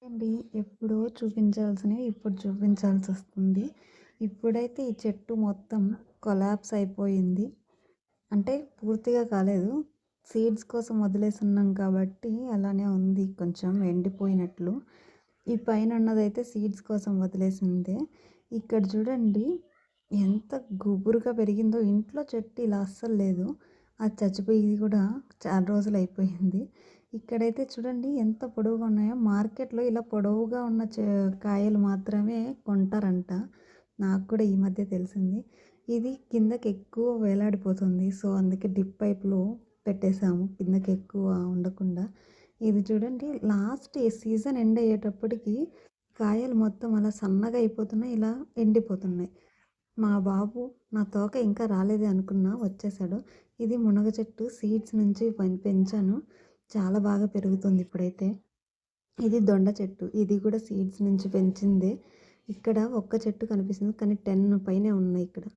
అండి. ఎప్పుడో చూపించాల్సినవి ఇప్పుడు చూపించాల్సొస్తుంది. ఇప్పుడైతే ఈ చెట్టు మొత్తం కొలాప్స్ అయిపోయింది. అంటే పూర్తిగా కాలేదు. సీడ్స్ కోసం వదిలేసున్నాం కాబట్టి అలానే ఉంది కొంచెం ఎండిపోయినట్లు. ఈ పైన ఉన్నదైతే సీడ్స్ కోసం వదిలేసిందే. ఇక్కడ చూడండి ఎంత గుబురుగా పెరిగిందో. ఇంట్లో చెట్టు ఇలా అస్సలు లేదు. అది చచ్చిపోయి కూడా చాలా రోజులు అయిపోయింది. ఇక్కడైతే చూడండి ఎంత పొడవుగా ఉన్నాయో. మార్కెట్‌లో ఇలా పొడవుగా ఉన్న కాయలు మాత్రమే కొంటారంట. నాకు కూడా ఈ మధ్య తెలిసింది. ఇది కిందకి ఎక్కువ వేలాడిపోతుంది. సో, అందుకే డిప్ పైప్‌లో పెట్టేసాము కిందకి ఎక్కువ ఉండకుండా. ఇది చూడండి లాస్ట్ ఈ సీజన్ ఎండ్ అయ్యేటప్పటికి కాయలు మొత్తం అలా సన్నగా అయిపోతున్నాయి. ఇలా ఎండిపోతున్నాయి. మా బాబు నా తోక ఇంకా రాలేదే అనుకున్నా వచ్చేసాడు. ఇది మునగ చెట్టు సీడ్స్ నుంచి పెంచాను. చాలా బాగా పెరుగుతుంది ఇప్పుడైతే. ఇది దొండ చెట్టు. ఇది కూడా సీడ్స్ నుంచి పెంచిందే. ఇక్కడ ఒక్క చెట్టు కనిపిస్తుంది. కానీ 10 పైనే ఉన్నాయి ఇక్కడ.